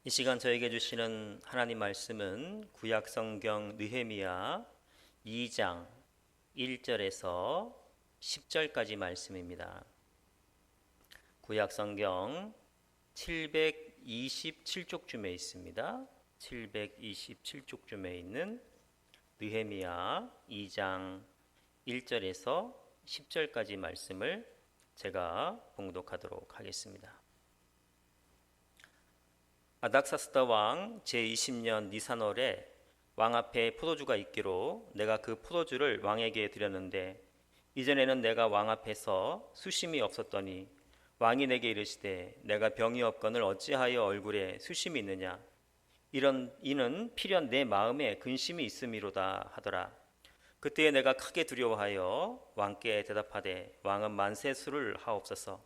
이 시간 저에게 주시는 하나님 말씀은 구약 성경 느헤미야 2장 1절에서 10절까지 말씀입니다. 구약 성경 727쪽쯤에 있습니다. 727쪽쯤에 있는 느헤미야 2장 1절에서 10절까지 말씀을 제가 봉독하도록 하겠습니다. 아닥사스다 왕 제20년 니산월에 왕 앞에 포도주가 있기로 내가 그 포도주를 왕에게 드렸는데 이전에는 내가 왕 앞에서 수심이 없었더니 왕이 내게 이르시되 내가 병이 없거늘 어찌하여 얼굴에 수심이 있느냐 이는 필연 내 마음에 근심이 있음이로다 하더라. 그때에 내가 크게 두려워하여 왕께 대답하되 왕은 만세 술을 하옵소서.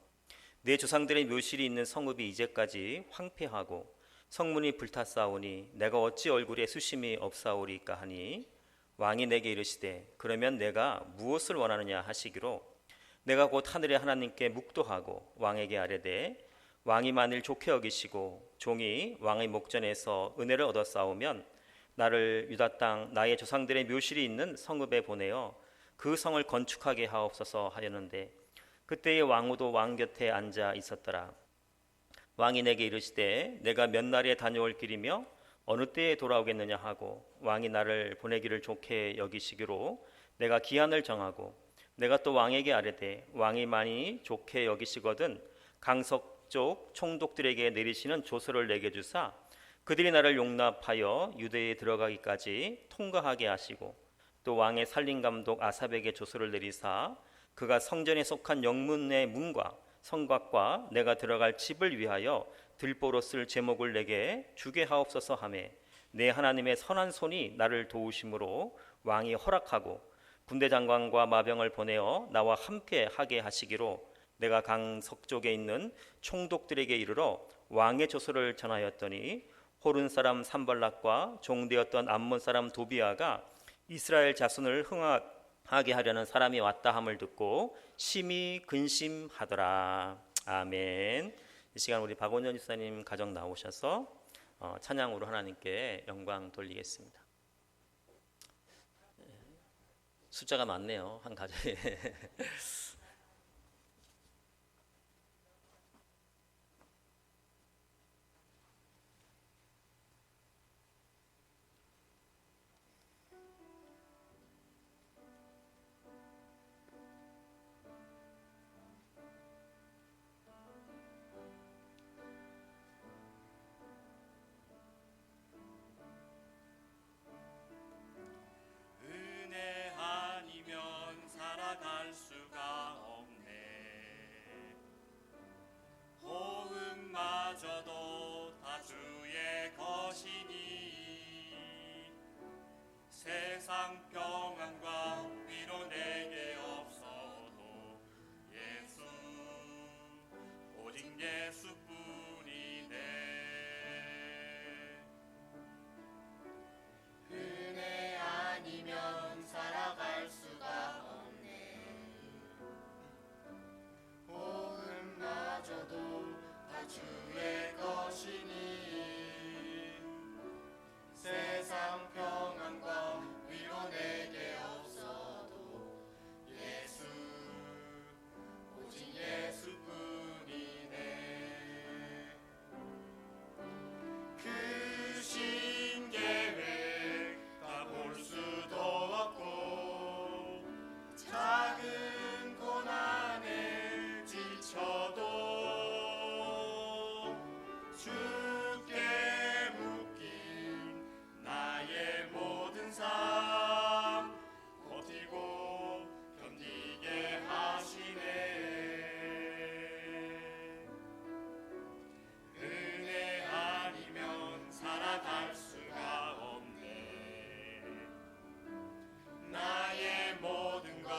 내 조상들의 묘실이 있는 성읍이 이제까지 황폐하고 성문이 불탔사오니 내가 어찌 얼굴에 수심이 없사오리까 하니 왕이 내게 이르시되 그러면 내가 무엇을 원하느냐 하시기로 내가 곧 하늘의 하나님께 묵도하고 왕에게 아뢰되 왕이 만일 좋게 여기시고 종이 왕의 목전에서 은혜를 얻었사오면 나를 유다 땅 나의 조상들의 묘실이 있는 성읍에 보내어 그 성을 건축하게 하옵소서 하였는데 그때의 왕후도 왕 곁에 앉아 있었더라. 왕이 내게 이르시되 내가 몇 날에 다녀올 길이며 어느 때에 돌아오겠느냐 하고 왕이 나를 보내기를 좋게 여기시기로 내가 기한을 정하고 내가 또 왕에게 아뢰되 왕이 많이 좋게 여기시거든 강석쪽 총독들에게 내리시는 조서를 내게 주사 그들이 나를 용납하여 유대에 들어가기까지 통과하게 하시고 또 왕의 살림감독 아삽에게 조서를 내리사 그가 성전에 속한 영문의 문과 성곽과 내가 들어갈 집을 위하여 들보로 쓸 제목을 내게 주게 하옵소서 하매 내 하나님의 선한 손이 나를 도우심으로 왕이 허락하고 군대 장관과 마병을 보내어 나와 함께 하게 하시기로 내가 강석쪽에 있는 총독들에게 이르러 왕의 조서를 전하였더니 호른 사람 산발락과 종되었던 암몬 사람 도비아가 이스라엘 자손을 흥하게 하려는 사람이 왔다 함을 듣고 심히 근심하더라. 아멘. 이 시간 우리 박원현 집사님 가정 나오셔서 찬양으로 하나님께 영광 돌리겠습니다. 숫자가 많네요. 한 가정에. 세상 평안과 위로 내게 없어도 예수 오직 예수뿐이네. 은혜 아니면 살아갈 수가 없네. 복음마저도 다 주의 것이니 세상 평안과 위로 내게 없어도 예수 오직 예수뿐이네. 그 신계획 다 볼 수도 없고 작은 고난에 지쳐도 주께 묶인 나의 모든 삶 버티고 견디게 하시네. 은혜 아니면 살아갈 수가 없네. 나의 모든 것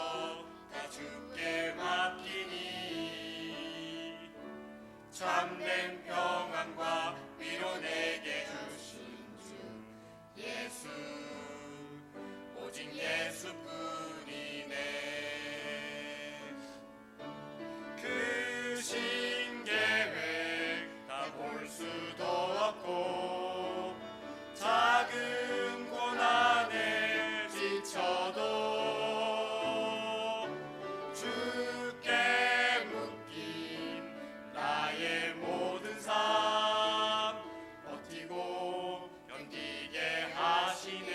다 주께 맡기니 참된 평안과 위로 내게 주신 주 예수 오직 예수뿐이네. 그 신계획 다 볼 수도 겪고 작은 고난에 지쳐도 주께 묶인 나의 모든 삶 버티고 견디게 하시네.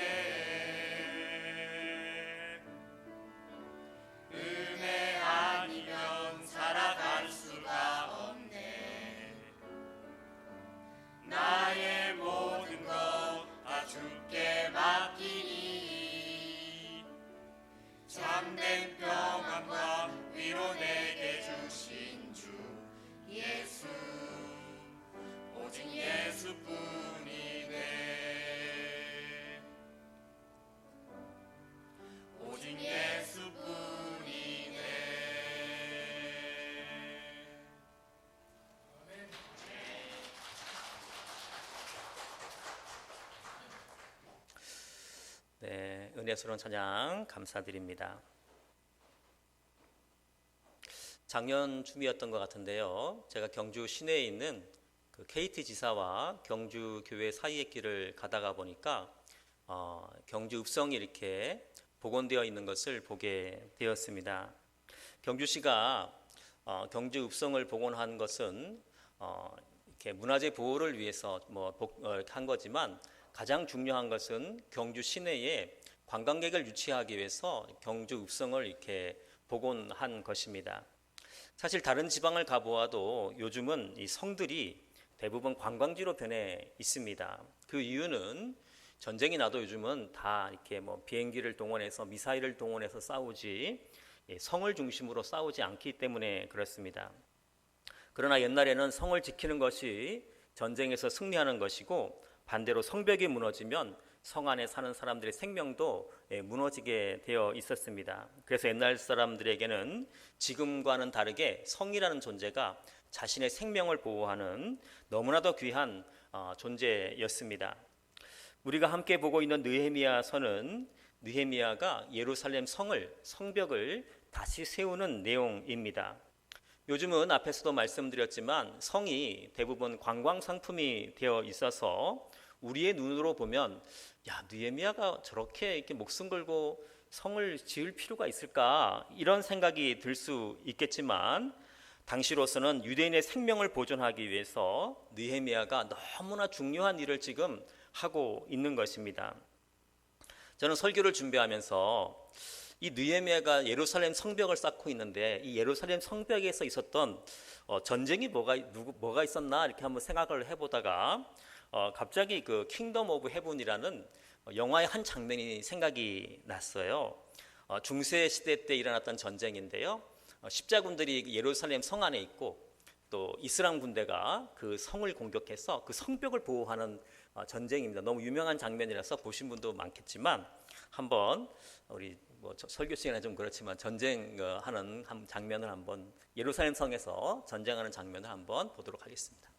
은혜 아니면 살아갈 수가 없네. 나의 모든 것 다 주께 맡기니 참된 평안과 위로 내게 주신 주 예수 오직 예수뿐이네. 오직 예수뿐이네. 네, 은혜스러운 찬양 감사드립니다. 작년 춤이었던 것 같은데요. 제가 경주 시내에 있는 그 KT 지사와 경주 교회 사이의 길을 가다가 보니까 경주 읍성이 이렇게 복원되어 있는 것을 보게 되었습니다. 경주시가 경주 읍성을 복원한 것은 이렇게 문화재 보호를 위해서 한 거지만 가장 중요한 것은 경주 시내에 관광객을 유치하기 위해서 경주 읍성을 이렇게 복원한 것입니다. 사실 다른 지방을 가보아도 요즘은 이 성들이 대부분 관광지로 변해 있습니다. 그 이유는 전쟁이 나도 요즘은 다 이렇게 비행기를 동원해서 미사일을 동원해서 싸우지 성을 중심으로 싸우지 않기 때문에 그렇습니다. 그러나 옛날에는 성을 지키는 것이 전쟁에서 승리하는 것이고 반대로 성벽이 무너지면 성 안에 사는 사람들의 생명도 무너지게 되어 있었습니다. 그래서 옛날 사람들에게는 지금과는 다르게 성이라는 존재가 자신의 생명을 보호하는 너무나도 귀한 존재였습니다. 우리가 함께 보고 있는 느헤미야서는 느헤미야가 예루살렘 성벽을 다시 세우는 내용입니다. 요즘은 앞에서도 말씀드렸지만 성이 대부분 관광 상품이 되어 있어서 우리의 눈으로 보면 느헤미야가 저렇게 이렇게 목숨 걸고 성을 지을 필요가 있을까 이런 생각이 들 수 있겠지만 당시로서는 유대인의 생명을 보존하기 위해서 느헤미야가 너무나 중요한 일을 지금 하고 있는 것입니다. 저는 설교를 준비하면서 이 느헤미야가 예루살렘 성벽을 쌓고 있는데 이 예루살렘 성벽에서 있었던 전쟁이 뭐가 있었나 이렇게 한번 생각을 해보다가 갑자기 그 킹덤 오브 헤븐이라는 영화의 한 장면이 생각이 났어요. 중세 시대 때 일어났던 전쟁인데요. 십자군들이 예루살렘 성 안에 있고 또 이스라엘 군대가 그 성을 공격해서 그 성벽을 보호하는 전쟁입니다. 너무 유명한 장면이라서 보신 분도 많겠지만 한번 우리 설교 시간에 좀 그렇지만 전쟁하는 장면을 한번 예루살렘 성에서 전쟁하는 장면을 한번 보도록 하겠습니다.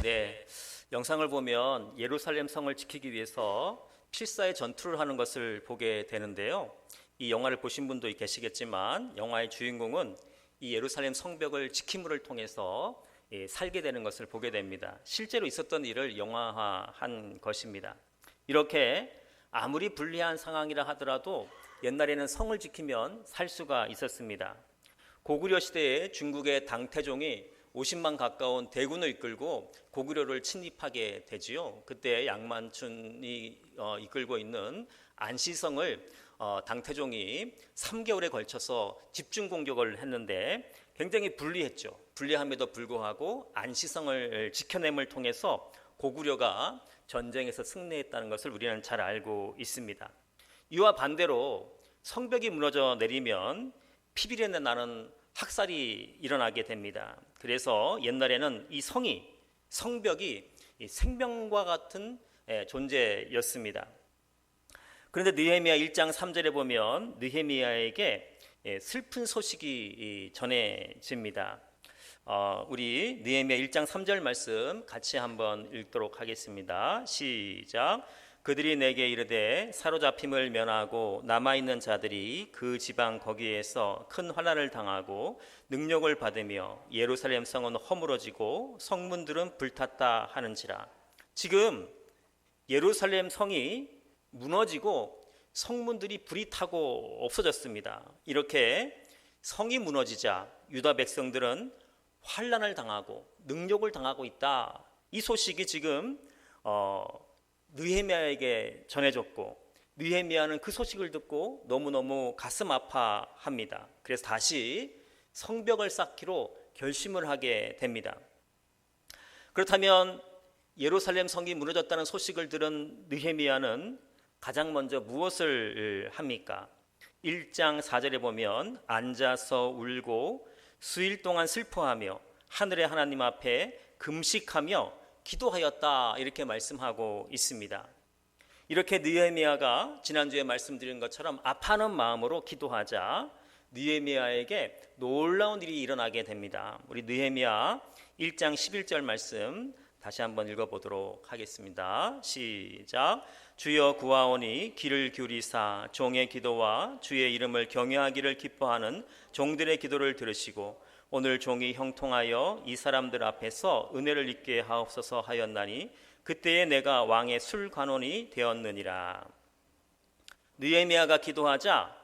네, 영상을 보면 예루살렘 성을 지키기 위해서 필사의 전투를 하는 것을 보게 되는데요. 이 영화를 보신 분도 계시겠지만 영화의 주인공은 이 예루살렘 성벽을 지킴을 통해서 살게 되는 것을 보게 됩니다. 실제로 있었던 일을 영화화한 것입니다. 이렇게 아무리 불리한 상황이라 하더라도 옛날에는 성을 지키면 살 수가 있었습니다. 고구려 시대에 중국의 당태종이 50만 가까운 대군을 이끌고 고구려를 침입하게 되지요. 그때 양만춘이 이끌고 있는 안시성을 당태종이 3개월에 걸쳐서 집중 공격을 했는데 굉장히 불리했죠. 불리함에도 불구하고 안시성을 지켜냄을 통해서 고구려가 전쟁에서 승리했다는 것을 우리는 잘 알고 있습니다. 이와 반대로 성벽이 무너져 내리면 피비린내 나는 학살이 일어나게 됩니다. 그래서 옛날에는 이 성벽이 생명과 같은 존재였습니다. 그런데 느헤미야 1장 3절에 보면 느헤미야에게 슬픈 소식이 전해집니다. 우리 느헤미야 1장 3절 말씀 같이 한번 읽도록 하겠습니다. 시작. 그들이 내게 이르되 사로잡힘을 면하고 남아있는 자들이 그 지방 거기에서 큰 환난을 당하고 능력을 받으며 예루살렘 성은 허물어지고 성문들은 불탔다 하는지라. 지금 예루살렘 성이 무너지고 성문들이 불이 타고 없어졌습니다. 이렇게 성이 무너지자 유다 백성들은 환난을 당하고 능력을 당하고 있다. 이 소식이 지금 느헤미야에게 전해졌고 느헤미야는 그 소식을 듣고 너무너무 가슴 아파합니다. 그래서 다시 성벽을 쌓기로 결심을 하게 됩니다. 그렇다면 예루살렘 성이 무너졌다는 소식을 들은 느헤미야는 가장 먼저 무엇을 합니까? 1장 4절에 보면 앉아서 울고 수일 동안 슬퍼하며 하늘의 하나님 앞에 금식하며 기도하였다 이렇게 말씀하고 있습니다. 이렇게 느헤미야가 지난주에 말씀드린 것처럼 아파하는 마음으로 기도하자 느헤미야에게 놀라운 일이 일어나게 됩니다. 우리 느헤미야 1장 11절 말씀 다시 한번 읽어보도록 하겠습니다. 시작. 주여 구하오니 귀를 기울이사 종의 기도와 주의 이름을 경외하기를 기뻐하는 종들의 기도를 들으시고 오늘 종이 형통하여 이 사람들 앞에서 은혜를 입게 하옵소서 하였나니 그때에 내가 왕의 술관원이 되었느니라. 느헤미야가 기도하자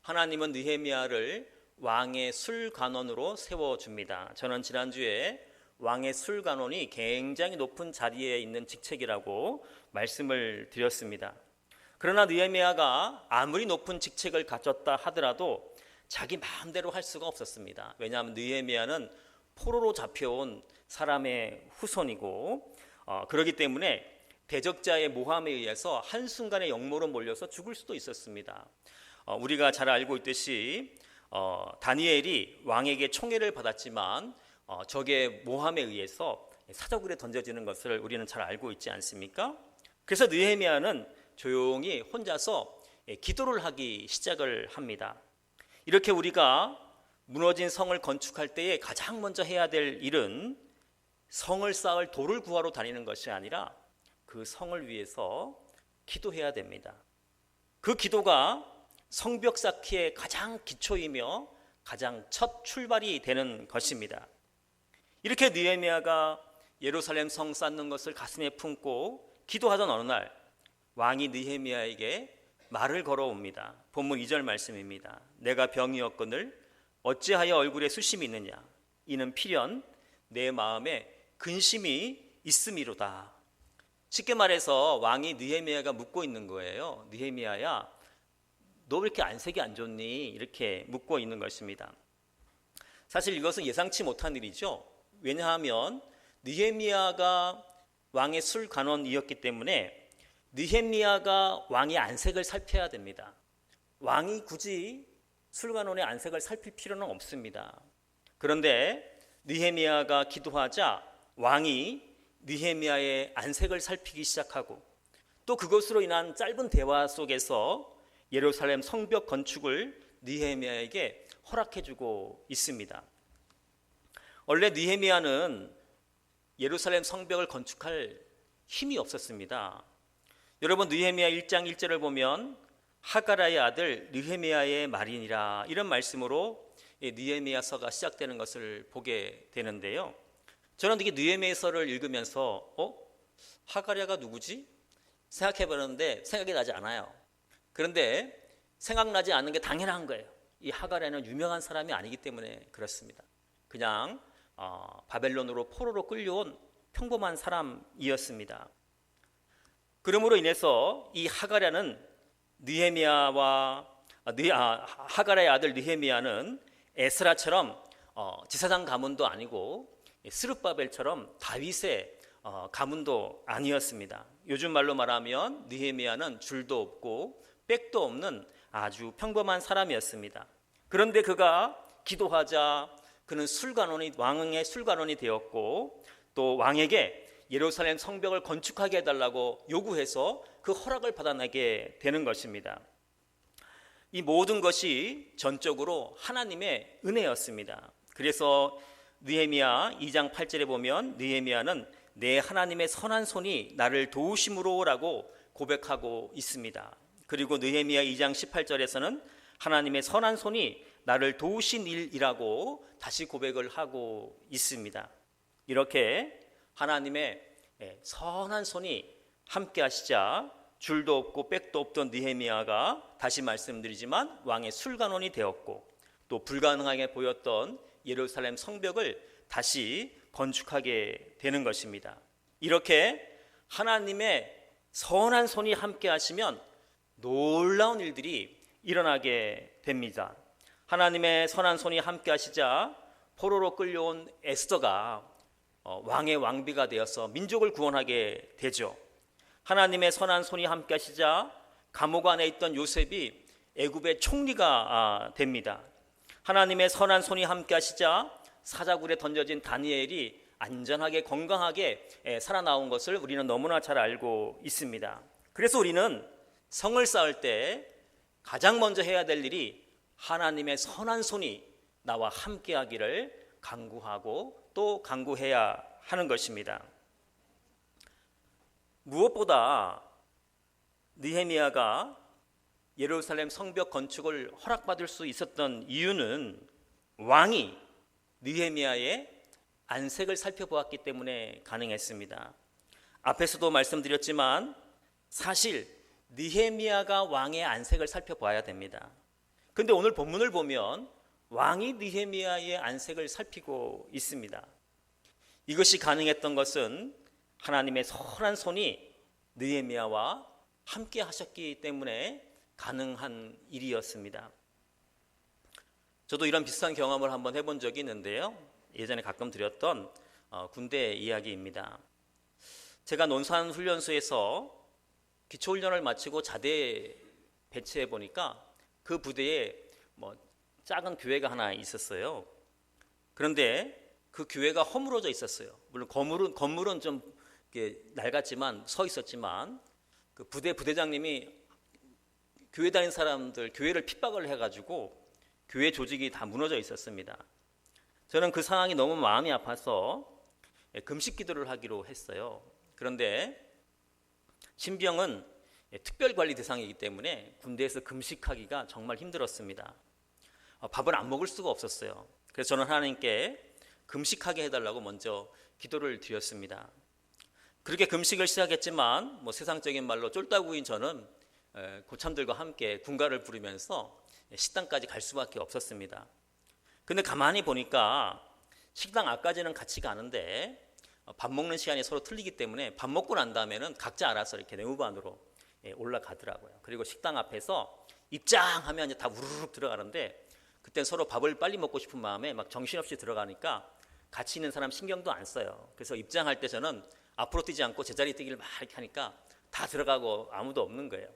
하나님은 느헤미야를 왕의 술관원으로 세워줍니다. 저는 지난주에 왕의 술관원이 굉장히 높은 자리에 있는 직책이라고 말씀을 드렸습니다. 그러나 느헤미야가 아무리 높은 직책을 가졌다 하더라도 자기 마음대로 할 수가 없었습니다. 왜냐하면 느헤미야는 포로로 잡혀온 사람의 후손이고 그렇기 때문에 대적자의 모함에 의해서 한순간에 역모로 몰려서 죽을 수도 있었습니다. 우리가 잘 알고 있듯이 다니엘이 왕에게 총애를 받았지만 적의 모함에 의해서 사자굴에 던져지는 것을 우리는 잘 알고 있지 않습니까? 그래서 느헤미야는 조용히 혼자서 기도를 하기 시작을 합니다. 이렇게 우리가 무너진 성을 건축할 때에 가장 먼저 해야 될 일은 성을 쌓을 돌을 구하러 다니는 것이 아니라 그 성을 위해서 기도해야 됩니다. 그 기도가 성벽 쌓기의 가장 기초이며 가장 첫 출발이 되는 것입니다. 이렇게 느헤미야가 예루살렘 성 쌓는 것을 가슴에 품고 기도하던 어느 날 왕이 느헤미야에게 말을 걸어옵니다. 본문 2절 말씀입니다. 내가 병이었거늘 어찌하여 얼굴에 수심이 있느냐? 이는 필연 내 마음에 근심이 있음이로다. 쉽게 말해서 왕이 느헤미야가 묻고 있는 거예요. 느헤미야야, 너 왜 이렇게 안색이 안 좋니? 이렇게 묻고 있는 것입니다. 사실 이것은 예상치 못한 일이죠. 왜냐하면 느헤미야가 왕의 술관원이었기 때문에 느헤미야가 왕의 안색을 살펴야 됩니다. 왕이 굳이 술관원의 안색을 살필 필요는 없습니다. 그런데 느헤미야가 기도하자 왕이 느헤미야의 안색을 살피기 시작하고 또 그것으로 인한 짧은 대화 속에서 예루살렘 성벽 건축을 느헤미야에게 허락해주고 있습니다. 원래 느헤미야는 예루살렘 성벽을 건축할 힘이 없었습니다. 여러분, 느헤미야 1장 1절을 보면 하가라의 아들 느헤미야의 말이니라, 이런 말씀으로 느헤미야서가 시작되는 것을 보게 되는데요. 저는 이게 느헤미야서를 읽으면서 하가랴가 누구지? 생각해보는데 생각이 나지 않아요. 그런데 생각나지 않는 게 당연한 거예요. 이 하가랴는 유명한 사람이 아니기 때문에 그렇습니다. 그냥 바벨론으로 포로로 끌려온 평범한 사람이었습니다. 그러므로 인해서 이 하가랴는 하가랴의 아들 느헤미야는 에스라처럼 제사장 가문도 아니고 스룹바벨처럼 다윗의 가문도 아니었습니다. 요즘 말로 말하면 느헤미야는 줄도 없고 백도 없는 아주 평범한 사람이었습니다. 그런데 그가 기도하자 그는 왕의 술관원이 되었고, 또 왕에게 예루살렘 성벽을 건축하게 해달라고 요구해서 그 허락을 받아내게 되는 것입니다. 이 모든 것이 전적으로 하나님의 은혜였습니다. 그래서 느헤미야 2장 8절에 보면 느헤미야는 내 하나님의 선한 손이 나를 도우심으로라고 고백하고 있습니다. 그리고 느헤미야 2장 18절에서는 하나님의 선한 손이 나를 도우신 일이라고 다시 고백을 하고 있습니다. 이렇게 하나님의 선한 손이 함께 하시자 줄도 없고 백도 없던 느헤미야가, 다시 말씀드리지만, 왕의 술관원이 되었고, 또 불가능하게 보였던 예루살렘 성벽을 다시 건축하게 되는 것입니다. 이렇게 하나님의 선한 손이 함께 하시면 놀라운 일들이 일어나게 됩니다. 하나님의 선한 손이 함께 하시자 포로로 끌려온 에스더가 왕의 왕비가 되어서 민족을 구원하게 되죠. 하나님의 선한 손이 함께 하시자 감옥 안에 있던 요셉이 애굽의 총리가 됩니다. 하나님의 선한 손이 함께 하시자 사자굴에 던져진 다니엘이 안전하게 건강하게 살아나온 것을 우리는 너무나 잘 알고 있습니다. 그래서 우리는 성을 쌓을 때 가장 먼저 해야 될 일이 하나님의 선한 손이 나와 함께 하기를 간구하고 또 간구해야 하는 것입니다. 무엇보다 느헤미야가 예루살렘 성벽 건축을 허락받을 수 있었던 이유는 왕이 느헤미야의 안색을 살펴보았기 때문에 가능했습니다. 앞에서도 말씀드렸지만 사실 느헤미야가 왕의 안색을 살펴봐야 됩니다. 그런데 오늘 본문을 보면 왕이 느헤미야의 안색을 살피고 있습니다. 이것이 가능했던 것은 하나님의 선한 손이 느헤미야와 함께 하셨기 때문에 가능한 일이었습니다. 저도 이런 비슷한 경험을 한번 해본 적이 있는데요. 예전에 가끔 드렸던 군대 이야기입니다. 제가 논산훈련소에서 기초훈련을 마치고 자대 배치해 보니까 그 부대에 작은 교회가 하나 있었어요. 그런데 그 교회가 허물어져 있었어요. 물론 건물은 좀 낡았지만 서 있었지만 그 부대장님이 교회 다닌 사람들 교회를 핍박을 해가지고 교회 조직이 다 무너져 있었습니다. 저는 그 상황이 너무 마음이 아파서 금식 기도를 하기로 했어요. 그런데 신병은 특별관리 대상이기 때문에 군대에서 금식하기가 정말 힘들었습니다. 밥을 안 먹을 수가 없었어요. 그래서 저는 하나님께 금식하게 해달라고 먼저 기도를 드렸습니다. 그렇게 금식을 시작했지만 세상적인 말로 쫄따구인 저는 고참들과 함께 군가를 부르면서 식당까지 갈 수밖에 없었습니다. 근데 가만히 보니까 식당 앞까지는 같이 가는데 밥 먹는 시간이 서로 틀리기 때문에 밥 먹고 난 다음에는 각자 알아서 이렇게 내무반으로 올라가더라고요. 그리고 식당 앞에서 입장하면 이제 다 우르르 들어가는데 그때 서로 밥을 빨리 먹고 싶은 마음에 막 정신없이 들어가니까 같이 있는 사람 신경도 안 써요. 그래서 입장할 때 저는 앞으로 뛰지 않고 제자리 뛰기를 막 이렇게 하니까 다 들어가고 아무도 없는 거예요.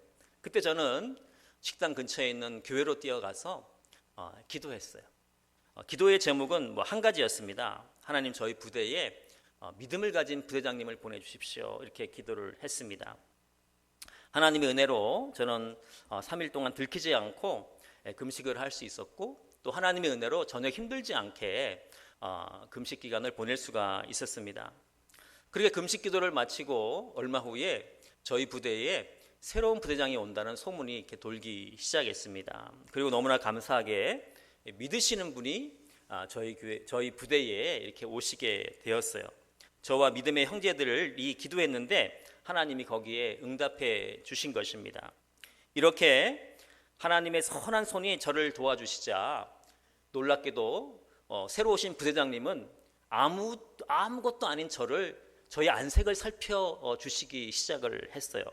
그때 저는 식당 근처에 있는 교회로 뛰어가서 기도했어요. 기도의 제목은 한 가지였습니다. 하나님, 저희 부대에 믿음을 가진 부대장님을 보내주십시오. 이렇게 기도를 했습니다. 하나님의 은혜로 저는 3일 동안 들키지 않고 금식을 할 수 있었고, 또 하나님의 은혜로 전혀 힘들지 않게 금식 기간을 보낼 수가 있었습니다. 그렇게 금식 기도를 마치고 얼마 후에 저희 부대에 새로운 부대장이 온다는 소문이 이렇게 돌기 시작했습니다. 그리고 너무나 감사하게 믿으시는 분이 저희 부대에 이렇게 오시게 되었어요. 저와 믿음의 형제들이 기도했는데 하나님이 거기에 응답해 주신 것입니다. 이렇게 하나님의 선한 손이 저를 도와주시자 놀랍게도 새로 오신 부대장님은 아무것도 아닌 저희 안색을 살펴주시기 시작을 했어요.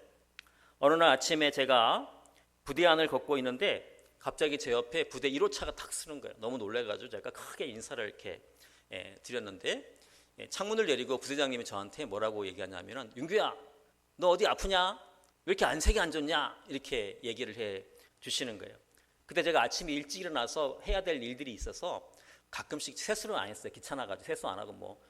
어느 날 아침에 제가 부대 안을 걷고 있는데 갑자기 제 옆에 부대 1호차가 탁 쓰는 거예요. 너무 놀라가지고 제가 크게 인사를 이렇게 드렸는데 창문을 내리고 부대장님이 저한테 뭐라고 얘기하냐면은 윤규야, 너 어디 아프냐? 왜 이렇게 안색이 안 좋냐? 이렇게 얘기를 해 주시는 거예요. 그때 제가 아침에 일찍 일어나서 해야 될 일들이 있어서 가끔씩 세수를 안 했어요. 귀찮아가지고 세수 안 하고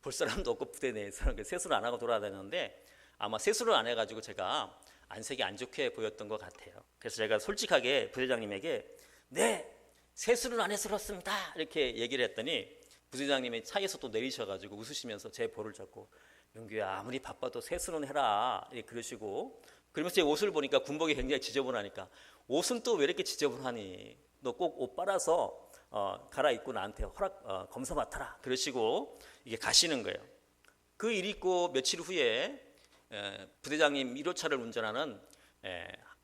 볼 사람도 없고 부대 내에서 세수를 안 하고 돌아다녔는데 아마 세수를 안 해가지고 제가 안색이 안 좋게 보였던 것 같아요. 그래서 제가 솔직하게 부대장님에게 네, 세수를 안 해서 그렇습니다 이렇게 얘기를 했더니 부대장님이 차에서 또 내리셔가지고 웃으시면서 제 볼을 잡고 윤규야, 아무리 바빠도 세수는 해라 이렇게 그러시고, 그러면서 제 옷을 보니까 군복이 굉장히 지저분하니까 옷은 또 왜 이렇게 지저분하니, 너 꼭 옷 빨아서 갈아입고 나한테 검사 맡아라 그러시고 이게 가시는 거예요. 그 일 있고 며칠 후에 부대장님 1호차를 운전하는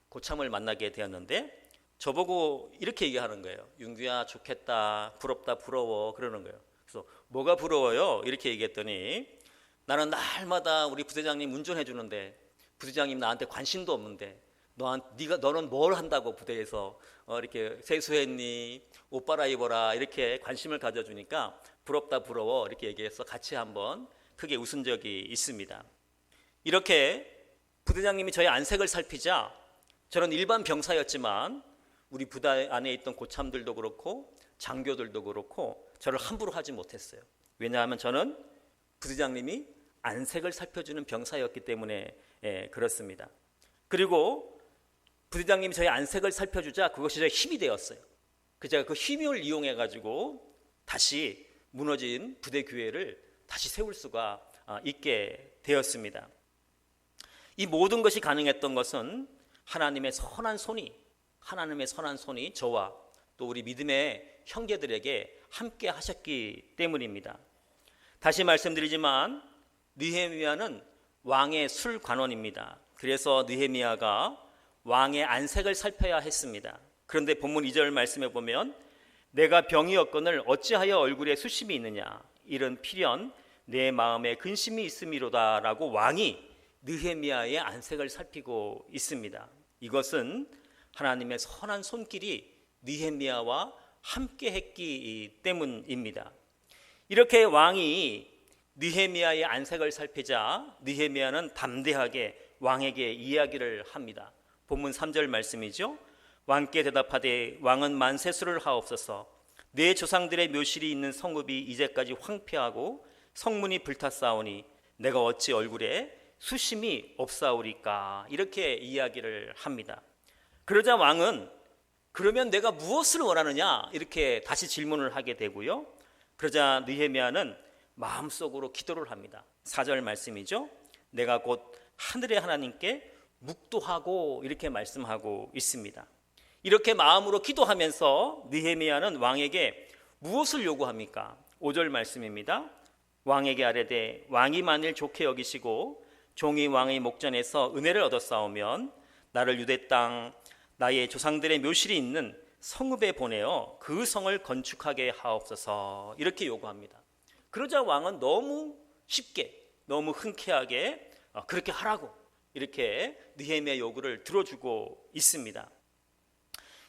고참을 만나게 되었는데 저보고 이렇게 얘기하는 거예요. 윤규야, 좋겠다, 부럽다, 부러워 그러는 거예요. 그래서 뭐가 부러워요? 이렇게 얘기했더니 나는 날마다 우리 부대장님 운전해 주는데 부대장님 나한테 관심도 없는데 너는 뭘 한다고 부대에서 이렇게 세수했니, 옷 갈아입어라 이렇게 관심을 가져주니까 부럽다, 부러워 이렇게 얘기해서 같이 한번 크게 웃은 적이 있습니다. 이렇게 부대장님이 저의 안색을 살피자 저는 일반 병사였지만 우리 부대 안에 있던 고참들도 그렇고 장교들도 그렇고 저를 함부로 하지 못했어요. 왜냐하면 저는 부대장님이 안색을 살펴주는 병사였기 때문에 그렇습니다. 그리고 부대장님이 저의 안색을 살펴주자 그것이 저의 힘이 되었어요. 제가 그 힘을 이용해 가지고 다시 무너진 부대 교회를 다시 세울 수가 있게 되었습니다. 이 모든 것이 가능했던 것은 하나님의 선한 손이 저와 또 우리 믿음의 형제들에게 함께 하셨기 때문입니다. 다시 말씀드리지만 느헤미야는 왕의 술관원입니다. 그래서 느헤미야가 왕의 안색을 살펴야 했습니다. 그런데 본문 2절 말씀에 보면 내가 병이었거늘 어찌하여 얼굴에 수심이 있느냐, 이런 필연 내 마음에 근심이 있음이로다 라고 왕이 느헤미야의 안색을 살피고 있습니다. 이것은 하나님의 선한 손길이 느헤미야와 함께 했기 때문입니다. 이렇게 왕이 느헤미야의 안색을 살피자 느헤미야는 담대하게 왕에게 이야기를 합니다. 본문 3절 말씀이죠. 왕께 대답하되 왕은 만세수를 하옵소서. 내 조상들의 묘실이 있는 성읍이 이제까지 황폐하고 성문이 불탔사오니 내가 어찌 얼굴에 수심이 없사오리까, 이렇게 이야기를 합니다. 그러자 왕은 그러면 내가 무엇을 원하느냐 이렇게 다시 질문을 하게 되고요. 그러자 느헤미야는 마음속으로 기도를 합니다. 4절 말씀이죠. 내가 곧 하늘의 하나님께 묵도하고 이렇게 말씀하고 있습니다. 이렇게 마음으로 기도하면서 느헤미야는 왕에게 무엇을 요구합니까? 5절 말씀입니다. 왕에게 아뢰되 왕이 만일 좋게 여기시고 종이 왕의 목전에서 은혜를 얻었사오면 나를 유대 땅 나의 조상들의 묘실이 있는 성읍에 보내어 그 성을 건축하게 하옵소서, 이렇게 요구합니다. 그러자 왕은 너무 쉽게 너무 흔쾌하게 그렇게 하라고 이렇게 느헤미야의 요구를 들어주고 있습니다.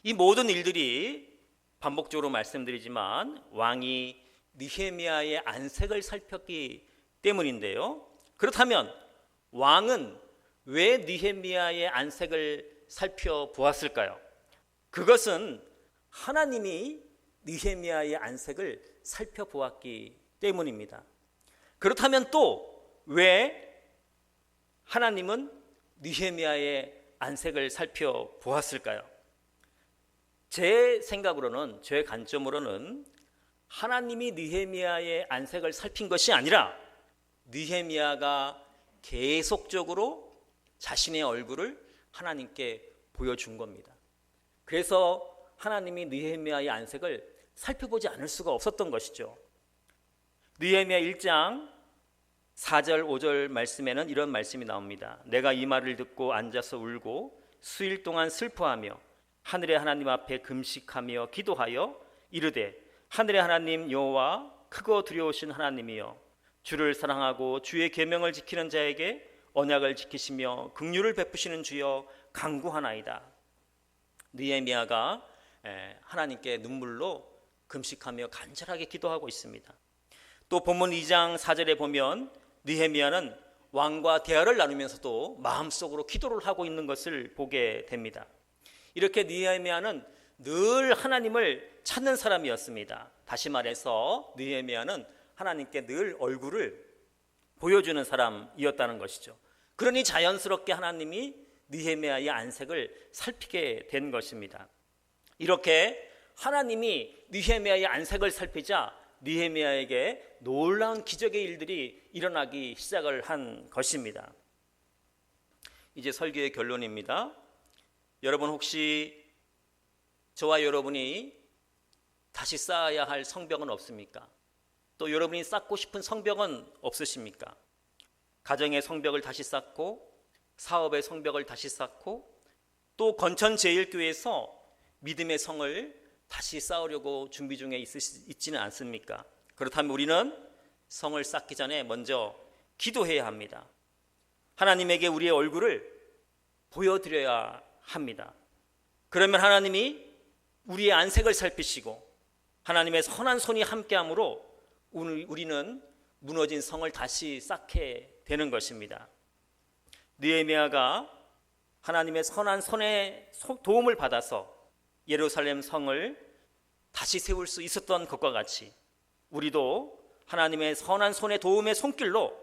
이 모든 일들이 반복적으로 말씀드리지만 왕이 느헤미야의 안색을 살폈기 때문인데요. 그렇다면 왕은 왜 느헤미야의 안색을 살펴보았을까요? 그것은 하나님이 느헤미야의 안색을 살펴보았기 때문입니다. 그렇다면 또 왜 하나님은 느헤미야의 안색을 살펴보았을까요? 제 생각으로는, 제 관점으로는 하나님이 느헤미야의 안색을 살핀 것이 아니라 느헤미야가 계속적으로 자신의 얼굴을 하나님께 보여준 겁니다. 그래서 하나님이 느헤미야의 안색을 살펴보지 않을 수가 없었던 것이죠. 느헤미야 1장 4절 5절 말씀에는 이런 말씀이 나옵니다. 내가 이 말을 듣고 앉아서 울고 수일 동안 슬퍼하며 하늘의 하나님 앞에 금식하며 기도하여 이르되 하늘의 하나님 여호와 크고 두려우신 하나님이여 주를 사랑하고 주의 계명을 지키는 자에게 언약을 지키시며 긍휼을 베푸시는 주여 간구하나이다. 느헤미야가 하나님께 눈물로 금식하며 간절하게 기도하고 있습니다. 또 본문 2장 4절에 보면 느헤미야는 왕과 대화를 나누면서도 마음속으로 기도를 하고 있는 것을 보게 됩니다. 이렇게 느헤미야는 늘 하나님을 찾는 사람이었습니다. 다시 말해서 느헤미야는 하나님께 늘 얼굴을 보여주는 사람이었다는 것이죠. 그러니 자연스럽게 하나님이 느헤미야의 안색을 살피게 된 것입니다. 이렇게 하나님이 느헤미야의 안색을 살피자 느헤미야에게 놀라운 기적의 일들이 일어나기 시작을 한 것입니다. 이제 설교의 결론입니다. 여러분 혹시 저와 여러분이 다시 쌓아야 할 성벽은 없습니까? 또 여러분이 쌓고 싶은 성벽은 없으십니까? 가정의 성벽을 다시 쌓고 사업의 성벽을 다시 쌓고 또 건천제일교회에서 믿음의 성을 다시 쌓으려고 준비 중에 있지는 않습니까? 그렇다면 우리는 성을 쌓기 전에 먼저 기도해야 합니다. 하나님에게 우리의 얼굴을 보여드려야 합니다. 그러면 하나님이 우리의 안색을 살피시고 하나님의 선한 손이 함께함으로 우리는 무너진 성을 다시 쌓게 되는 것입니다. 느헤미야가 하나님의 선한 손의 도움을 받아서 예루살렘 성을 다시 세울 수 있었던 것과 같이 우리도 하나님의 선한 손의 도움의 손길로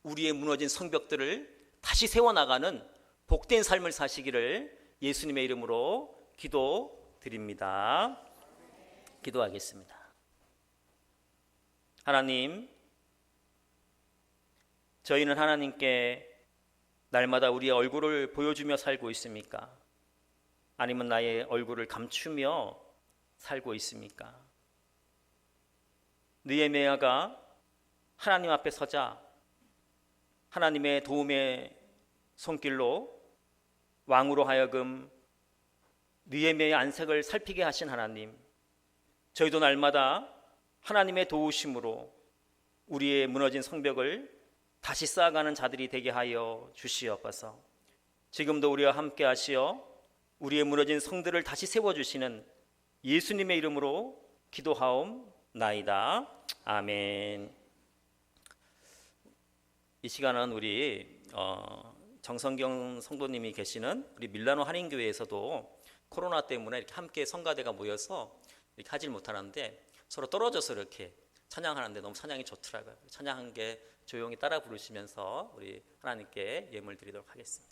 우리의 무너진 성벽들을 다시 세워나가는 복된 삶을 사시기를 예수님의 이름으로 기도드립니다. 기도하겠습니다. 하나님, 저희는 하나님께 날마다 우리의 얼굴을 보여주며 살고 있습니까? 아니면 나의 얼굴을 감추며 살고 있습니까? 느헤미야가 하나님 앞에 서자 하나님의 도움의 손길로 왕으로 하여금 느헤미야의 안색을 살피게 하신 하나님, 저희도 날마다 하나님의 도우심으로 우리의 무너진 성벽을 다시 쌓아가는 자들이 되게 하여 주시옵소서. 지금도 우리와 함께 하시어 우리의 무너진 성들을 다시 세워주시는 예수님의 이름으로 기도하옵나이다. 아멘. 이 시간은 우리 정성경 성도님이 계시는 우리 밀라노 한인교회에서도 코로나 때문에 이렇게 함께 성가대가 모여서 이렇게 하질 못하는데 서로 떨어져서 이렇게 찬양하는데 너무 찬양이 좋더라고요. 찬양한 게 조용히 따라 부르시면서 우리 하나님께 예물 드리도록 하겠습니다.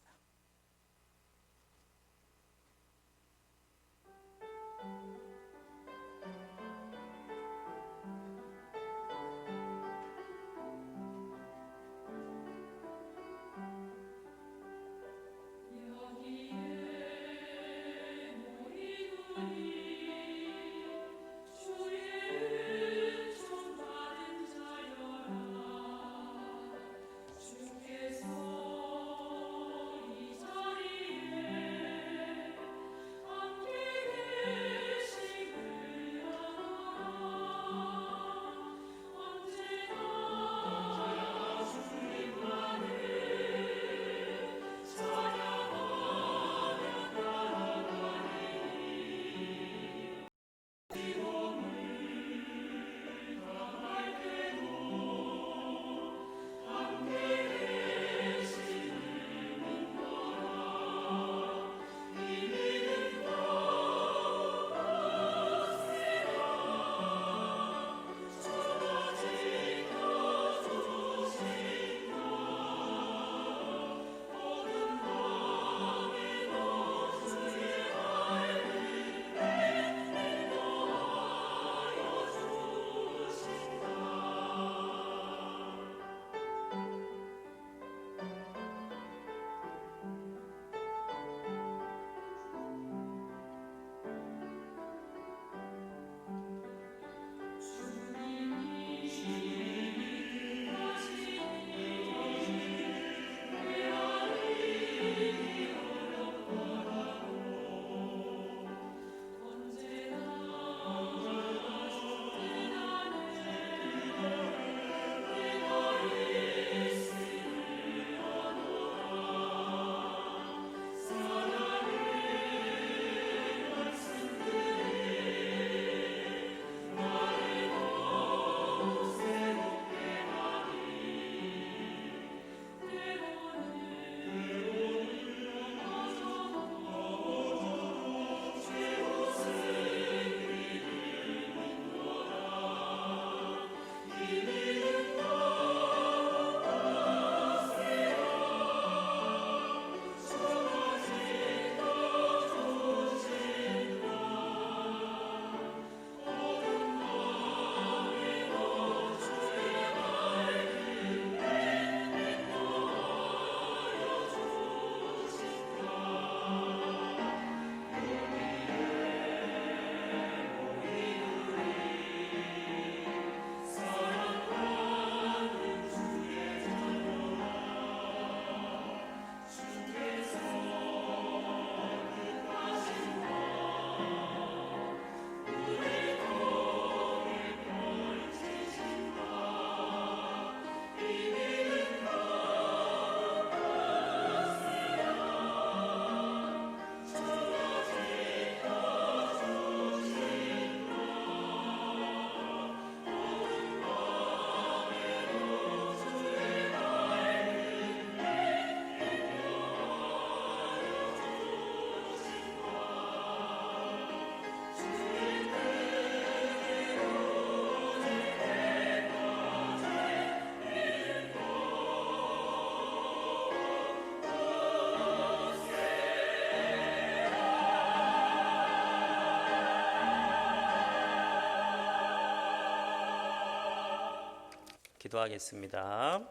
기도하겠습니다.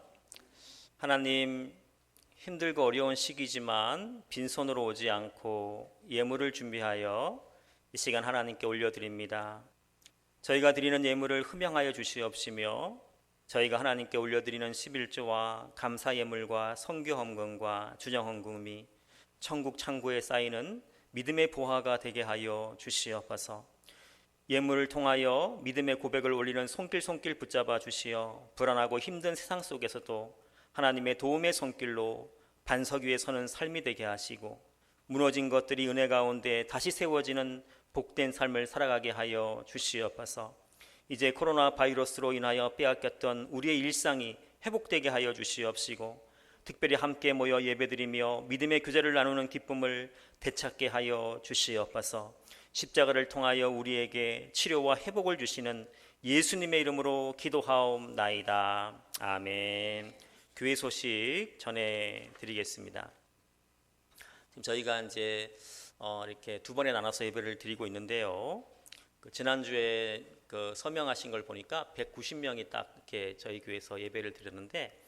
하나님, 힘들고 어려운 시기지만 빈손으로 오지 않고 예물을 준비하여 이 시간 하나님께 올려드립니다. 저희가 드리는 예물을 흠양하여 주시옵시며 저희가 하나님께 올려드리는 11조와 감사 예물과 선교 헌금과 주정 헌금이 천국 창고에 쌓이는 믿음의 보화가 되게 하여 주시옵소서. 예물을 통하여 믿음의 고백을 올리는 손길 붙잡아 주시어 불안하고 힘든 세상 속에서도 하나님의 도움의 손길로 반석 위에 서는 삶이 되게 하시고 무너진 것들이 은혜 가운데 다시 세워지는 복된 삶을 살아가게 하여 주시옵소서. 이제 코로나 바이러스로 인하여 빼앗겼던 우리의 일상이 회복되게 하여 주시옵시고 특별히 함께 모여 예배드리며 믿음의 교제를 나누는 기쁨을 되찾게 하여 주시옵소서. 십자가를 통하여 우리에게 치료와 회복을 주시는 예수님의 이름으로 기도하옵나이다. 아멘. 교회 소식 전해드리겠습니다. 지금 저희가 이제 이렇게 두 번에 나눠서 예배를 드리고 있는데요. 지난주에 서명하신 걸 보니까 190명이 딱 이렇게 저희 교회에서 예배를 드렸는데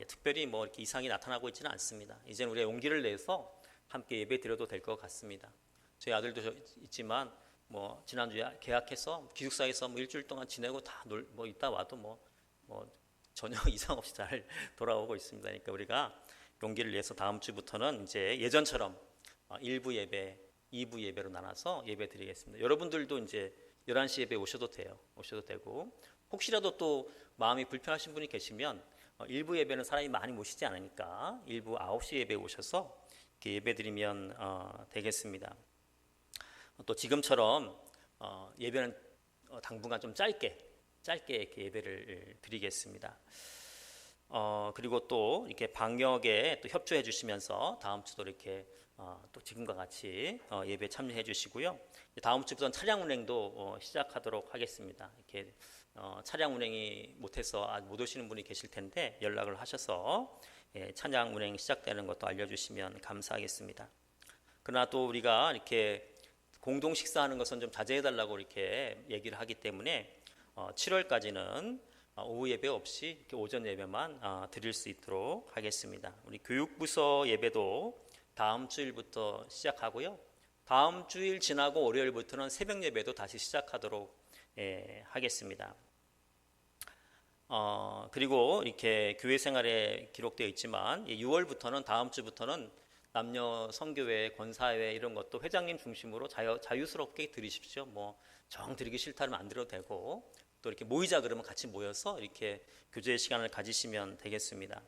특별히 뭐 이렇게 이상이 나타나고 있지는 않습니다. 이제는 우리가 용기를 내서 함께 예배 드려도 될 것 같습니다. 저희 아들도 있지만 뭐 지난주에 계약해서 기숙사에서 뭐 일주일 동안 지내고 다 뭐 있다 와도 뭐 전혀 이상 없이 잘 돌아오고 있습니다. 그러니까 우리가 용기를 내서 다음 주부터는 이제 예전처럼 1부 예배, 2부 예배로 나눠서 예배 드리겠습니다. 여러분들도 이제 11시 예배 오셔도 돼요. 오셔도 되고 혹시라도 또 마음이 불편하신 분이 계시면 1부 예배는 사람이 많이 모시지 않으니까 1부 9시 예배 오셔서 이렇게 예배 드리면 되겠습니다. 또 지금처럼 예배는 당분간 좀 짧게 이렇게 예배를 드리겠습니다. 그리고 또 이렇게 방역에 또 협조해 주시면서 다음 주도 이렇게 또 지금과 같이 예배 참여해 주시고요. 다음 주부터는 차량 운행도 시작하도록 하겠습니다. 이렇게 차량 운행이 못해서 못 오시는 분이 계실 텐데 연락을 하셔서 차량 운행 시작되는 것도 알려주시면 감사하겠습니다. 그러나 또 우리가 이렇게 공동 식사하는 것은 좀 자제해 달라고 이렇게 얘기를 하기 때문에 7월까지는 오후 예배 없이 이렇게 오전 예배만 드릴 수 있도록 하겠습니다. 우리 교육부서 예배도 다음 주일부터 시작하고요. 다음 주일 지나고 월요일부터는 새벽 예배도 다시 시작하도록 하겠습니다. 그리고 이렇게 교회 생활에 기록되어 있지만 6월부터는 다음 주부터는 남녀 선교회, 권사회 이런 것도 회장님 중심으로 자유스럽게 드리십시오. 뭐 정 드리기 싫다면 안 드려도 되고 또 이렇게 모이자 그러면 같이 모여서 이렇게 교제의 시간을 가지시면 되겠습니다.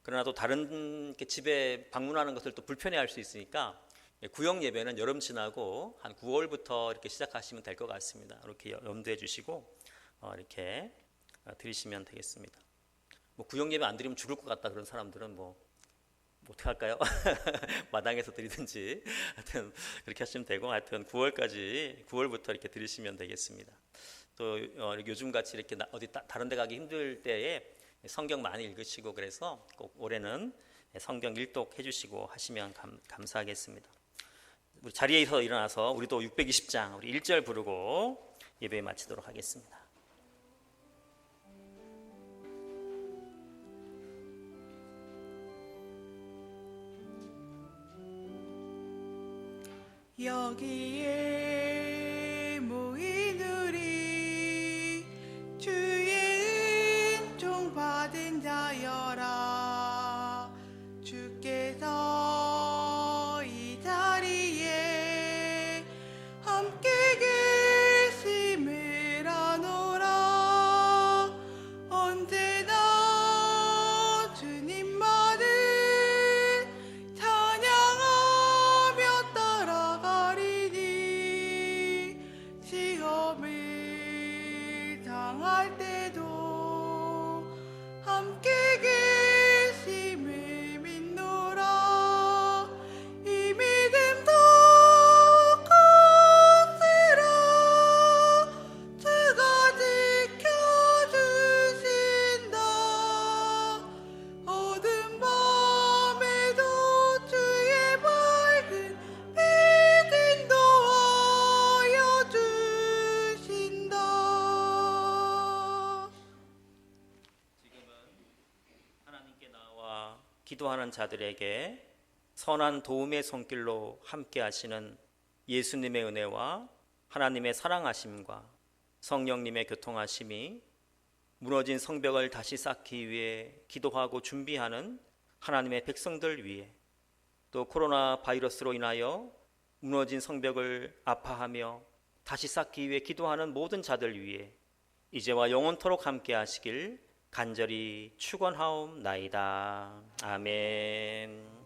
그러나 또 다른 집에 방문하는 것을 또 불편해할 수 있으니까 구역 예배는 여름 지나고 한 9월부터 이렇게 시작하시면 될 것 같습니다. 이렇게 염두해 주시고 이렇게 드리시면 되겠습니다. 뭐 구역 예배 안 드리면 죽을 것 같다 그런 사람들은 뭐 어떻게 할까요? 마당에서 드리든지 하여튼 그렇게 하시면 되고 하여튼 9월부터 이렇게 드리시면 되겠습니다. 또 요즘같이 이렇게 어디 다른 데 가기 힘들 때에 성경 많이 읽으시고 그래서 꼭 올해는 성경 일독 해주시고 하시면 감사하겠습니다. 우리 자리에서 일어나서 우리도 620장 우리 1절 부르고 예배 마치도록 하겠습니다. 여기에 모인 우리 주의 은총 받은 자여라. 주께서 이 자리에 함께 계심을 아노라. 언제나 주님만을 찬양하며 따라가리니 기도하는 자들에게 선한 도움의 손길로 함께 하시는 예수님의 은혜와 하나님의 사랑하심과 성령님의 교통하심이 무너진 성벽을 다시 쌓기 위해 기도하고 준비하는 하나님의 백성들 위해, 또 코로나 바이러스로 인하여 무너진 성벽을 아파하며 다시 쌓기 위해 기도하는 모든 자들 위해 이제와 영원토록 함께 하시길 간절히 축원하옵나이다. 아멘.